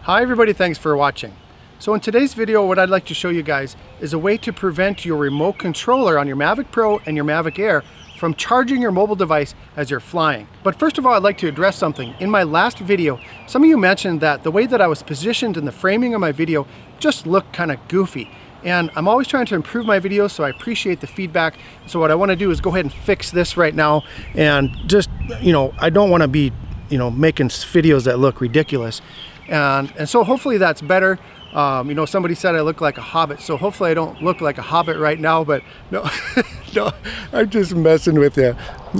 Hi everybody, thanks for watching. So in today's video, what I'd like to show you guys is a way to prevent your remote controller on your Mavic Pro and your Mavic Air from charging your mobile device as you're flying. But first of all, I'd like to address something. In my last video, some of you mentioned that the way that I was positioned in the framing of my video just looked kind of goofy. And I'm always trying to improve my videos, so I appreciate the feedback. So what I want to do is go ahead and fix this right now. And just, I don't want to be, making videos that look ridiculous. And so hopefully that's better. Somebody said I look like a hobbit, so hopefully I don't look like a hobbit right now, but no, no, I'm just messing with you.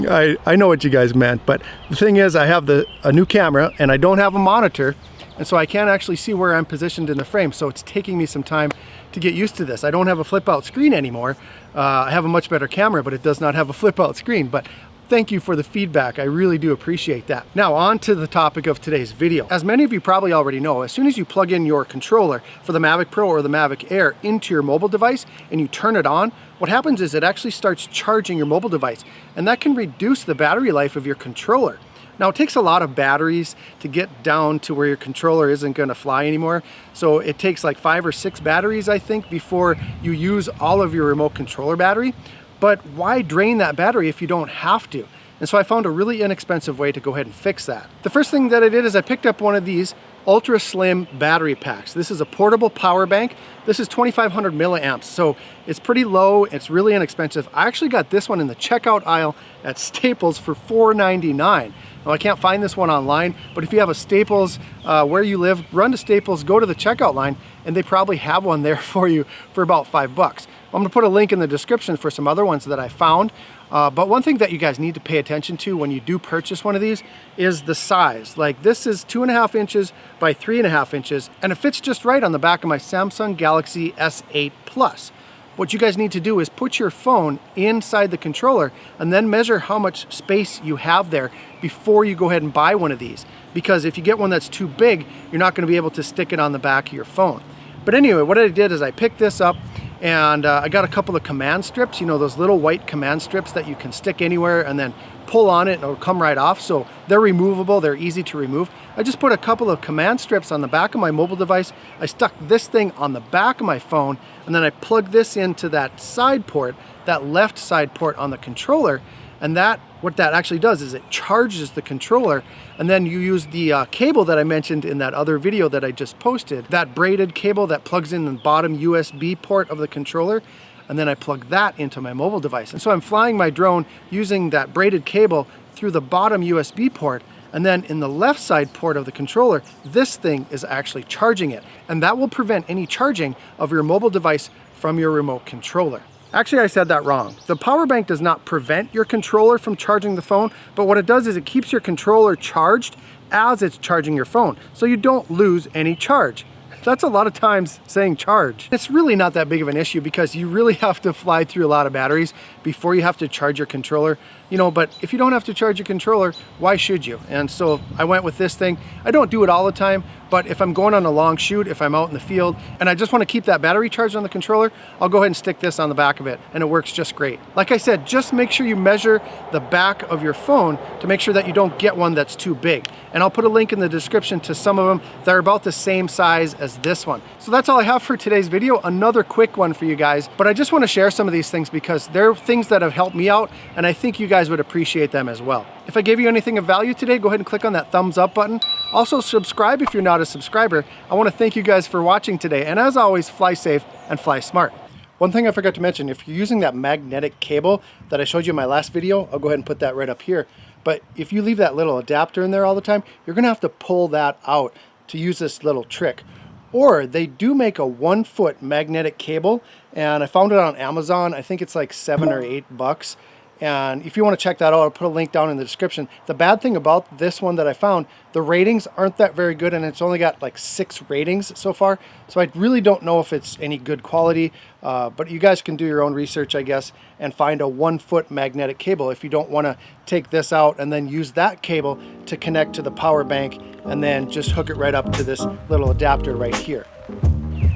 I know what you guys meant, but the thing is I have a new camera and I don't have a monitor, and so I can't actually see where I'm positioned in the frame, so it's taking me some time to get used to this. I don't have a flip out screen anymore. I have a much better camera, but it does not have a flip out screen. But thank you for the feedback. I really do appreciate that. Now on to the topic of today's video. As many of you probably already know, as soon as you plug in your controller for the Mavic Pro or the Mavic Air into your mobile device and you turn it on, what happens is it actually starts charging your mobile device, and that can reduce the battery life of your controller. Now it takes a lot of batteries to get down to where your controller isn't going to fly anymore. So it takes like 5 or 6 batteries, I think, before you use all of your remote controller battery. But why drain that battery if you don't have to? And so I found a really inexpensive way to go ahead and fix that. The first thing that I did is I picked up one of these ultra slim battery packs. This is a portable power bank. This is 2,500 milliamps, so it's pretty low. It's really inexpensive. I actually got this one in the checkout aisle at Staples for $4.99. Now I can't find this one online, but if you have a Staples where you live, run to Staples, go to the checkout line, and they probably have one there for you for about $5. I'm gonna put a link in the description for some other ones that I found. But one thing that you guys need to pay attention to when you do purchase one of these is the size. Like this is 2.5 inches by 3.5 inches, and it fits just right on the back of my Samsung Galaxy S8 Plus. What you guys need to do is put your phone inside the controller and then measure how much space you have there before you go ahead and buy one of these. Because if you get one that's too big, you're not going to be able to stick it on the back of your phone. But anyway, what I did is I picked this up and I got a couple of command strips, those little white command strips that you can stick anywhere and then pull on it and it'll come right off. So they're removable, they're easy to remove. I just put a couple of command strips on the back of my mobile device. I stuck this thing on the back of my phone, and then I plugged this into that side port, that left side port on the controller. And what that actually does is it charges the controller, and then you use the cable that I mentioned in that other video that I just posted, that braided cable that plugs in the bottom USB port of the controller, and then I plug that into my mobile device. And so I'm flying my drone using that braided cable through the bottom USB port, and then in the left side port of the controller, this thing is actually charging it. And that will prevent any charging of your mobile device from your remote controller. Actually, I said that wrong. The power bank does not prevent your controller from charging the phone, but what it does is it keeps your controller charged as it's charging your phone, so you don't lose any charge. That's a lot of times saying charge. It's really not that big of an issue because you really have to fly through a lot of batteries before you have to charge your controller. But if you don't have to charge your controller, why should you? And so I went with this thing. I don't do it all the time, but if I'm going on a long shoot, if I'm out in the field, and I just want to keep that battery charged on the controller, I'll go ahead and stick this on the back of it, and it works just great. Like I said, just make sure you measure the back of your phone to make sure that you don't get one that's too big. And I'll put a link in the description to some of them that are about the same size as this one. So that's all I have for today's video. Another quick one for you guys, but I just want to share some of these things because they're things that have helped me out, and I think you guys would appreciate them as well. If I gave you anything of value today, go ahead and click on that thumbs up button. Also subscribe if you're not a subscriber. I want to thank you guys for watching today, and as always, fly safe and fly smart. One thing I forgot to mention, if you're using that magnetic cable that I showed you in my last video, I'll go ahead and put that right up here. But if you leave that little adapter in there all the time, you're going to have to pull that out to use this little trick. Or they do make a 1-foot magnetic cable, and I found it on Amazon. I think it's like $7 or $8. And if you want to check that out, I'll put a link down in the description. The bad thing about this one that I found, the ratings aren't that very good, and it's only got like 6 ratings so far. So I really don't know if it's any good quality, but you guys can do your own research, I guess, and find a 1-foot magnetic cable if you don't want to take this out and then use that cable to connect to the power bank and then just hook it right up to this little adapter right here.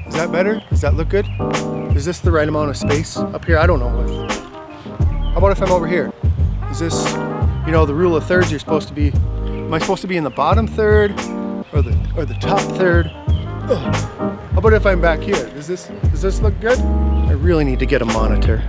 Is that better? Does that look good? Is this the right amount of space up here? I don't know. How about if I'm over here? Is this, the rule of thirds, you're supposed to be, am I supposed to be in the bottom third or or the top third. Ugh. How about if I'm back here? Does this look good? I really need to get a monitor.